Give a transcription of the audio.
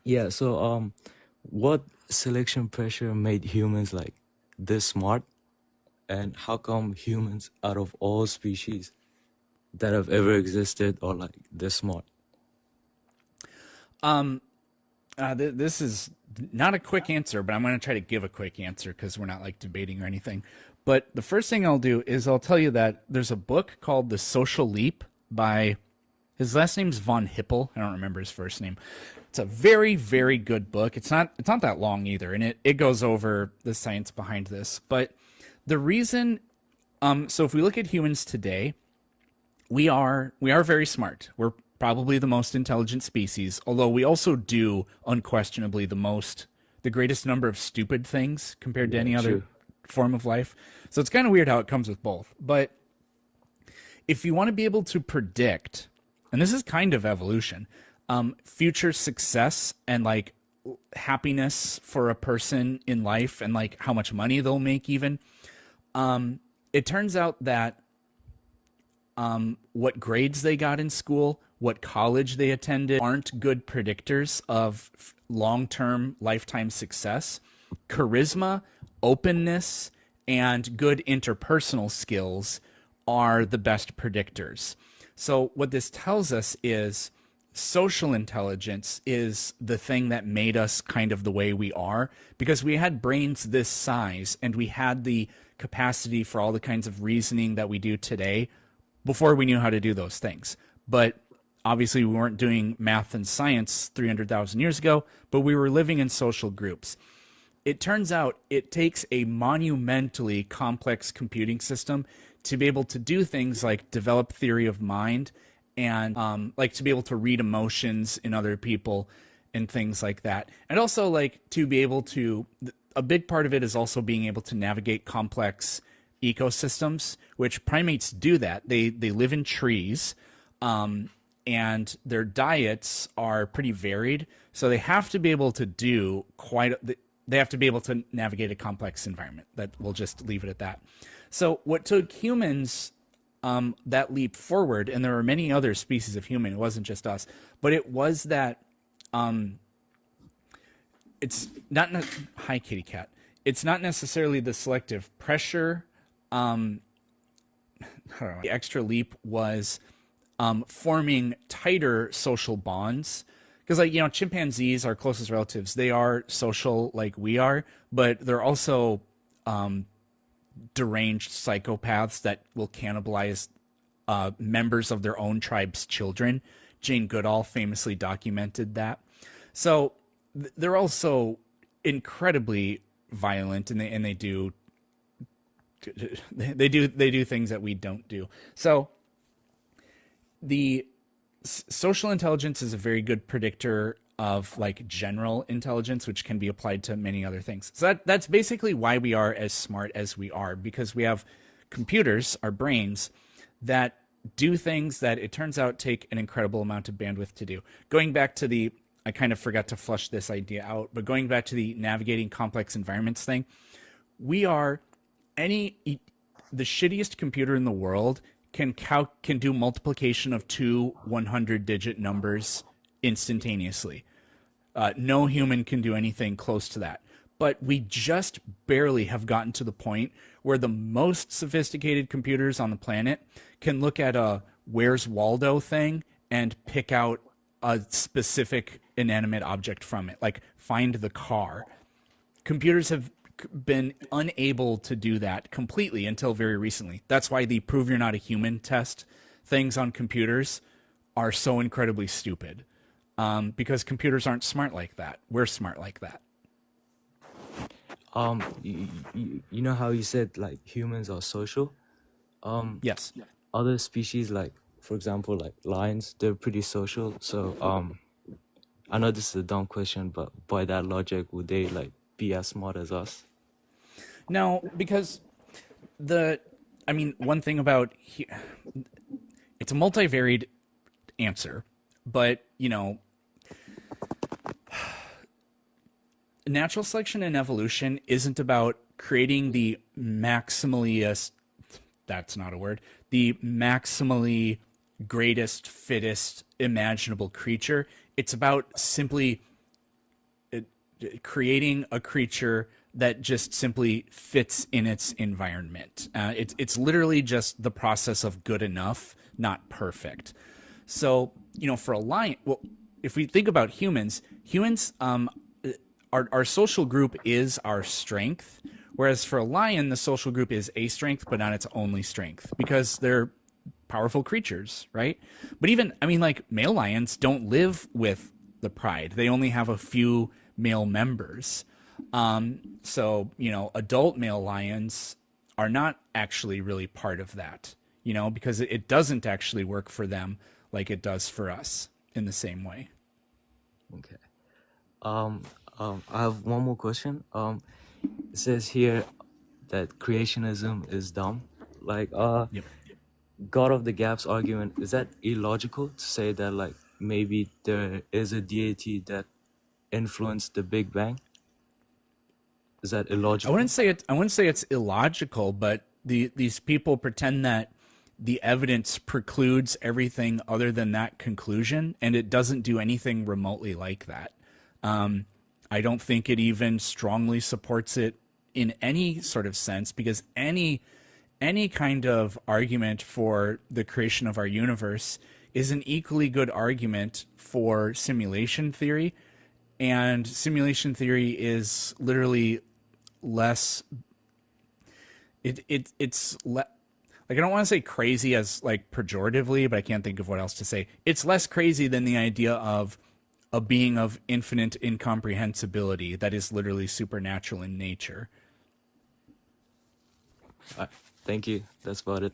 Yeah, so what selection pressure made humans like this smart, and how come humans out of all species that have ever existed are like this smart? This is not a quick answer, but I'm going to try to give a quick answer because we're not like debating or anything. But the first thing I'll do is I'll tell you that there's a book called The Social Leap by his last name's Von Hippel. I don't remember his first name. It's a very, very good book. It's not that long either, and it goes over the science behind this. But the reason so if we look at humans today, we are very smart. We're probably the most intelligent species, although we also do unquestionably the greatest number of stupid things compared to Yeah, any other true. form of life. So it's kind of weird how it comes with both. But if you want to be able to predict, and this is kind of evolution, future success and like happiness for a person in life and like how much money they'll make even, it turns out that what grades they got in school, what college they attended, aren't good predictors of long term lifetime success. Charisma, openness, and good interpersonal skills are the best predictors. So, what this tells us is social intelligence is the thing that made us kind of the way we are because we had brains this size and we had the capacity for all the kinds of reasoning that we do today before we knew how to do those things. But obviously, we weren't doing math and science 300,000 years ago, but we were living in social groups. It turns out it takes a monumentally complex computing system to be able to do things like develop theory of mind and like to be able to read emotions in other people and things like that. And also like to be able to, a big part of it is also being able to navigate complex ecosystems, which primates do that. They live in trees, and their diets are pretty varied. So they have to be able to do they have to be able to navigate a complex environment. That we'll just leave it at that. So what took humans that leap forward, and there are many other species of human. It wasn't just us, but it was that it's not hi kitty cat. It's not necessarily the selective pressure. The extra leap was forming tighter social bonds because like chimpanzees, our closest relatives, they are social like we are, but they're also deranged psychopaths that will cannibalize members of their own tribe's children. Jane Goodall famously documented that. So they're also incredibly violent, and they do things that we don't do. So the social intelligence is a very good predictor of like general intelligence, which can be applied to many other things. So that's basically why we are as smart as we are, because we have computers, our brains, that do things that it turns out take an incredible amount of bandwidth to do. Going back to I kind of forgot to flush this idea out, but going back to the navigating complex environments thing, we are any the shittiest computer in the world can do multiplication of two 100-digit numbers instantaneously. No human can do anything close to that. But we just barely have gotten to the point where the most sophisticated computers on the planet can look at a Where's Waldo thing and pick out a specific inanimate object from it, like find the car. Computers have been unable to do that completely until very recently. That's why the prove you're not a human test things on computers are so incredibly stupid. Because computers aren't smart like that. We're smart like that. You know how you said like humans are social? Um, Yes. Other species like, for example, like lions, they're pretty social. So I know this is a dumb question, but by that logic, would they like be as smart as us? No, because the, I mean, one thing about it's a multivariate answer, but natural selection and evolution isn't about creating the maximally that's not a word, the maximally greatest, fittest imaginable creature. It's about simply creating a creature that just simply fits in its environment. It's literally just the process of good enough, not perfect. So, for a lion, well, if we think about humans, our social group is our strength, whereas for a lion, the social group is a strength, but not its only strength, because they're powerful creatures, right? But even, I mean, like male lions don't live with the pride. They only have a few male members. So, adult male lions are not actually really part of that, because it doesn't actually work for them like it does for us in the same way. Okay. Um, I have one more question. It says here that creationism is dumb. Like, Yep. God of the Gaps argument, is that illogical to say that, like, maybe there is a deity that influenced the Big Bang? Is that illogical? I wouldn't say it's illogical, but these people pretend that the evidence precludes everything other than that conclusion, and it doesn't do anything remotely like that. I don't think it even strongly supports it in any sort of sense, because any kind of argument for the creation of our universe is an equally good argument for simulation theory, and simulation theory is literally less it's like, I don't want to say crazy as like pejoratively, but I can't think of what else to say. It's less crazy than the idea of a being of infinite incomprehensibility that is literally supernatural in nature. Uh, Thank you. That's about it.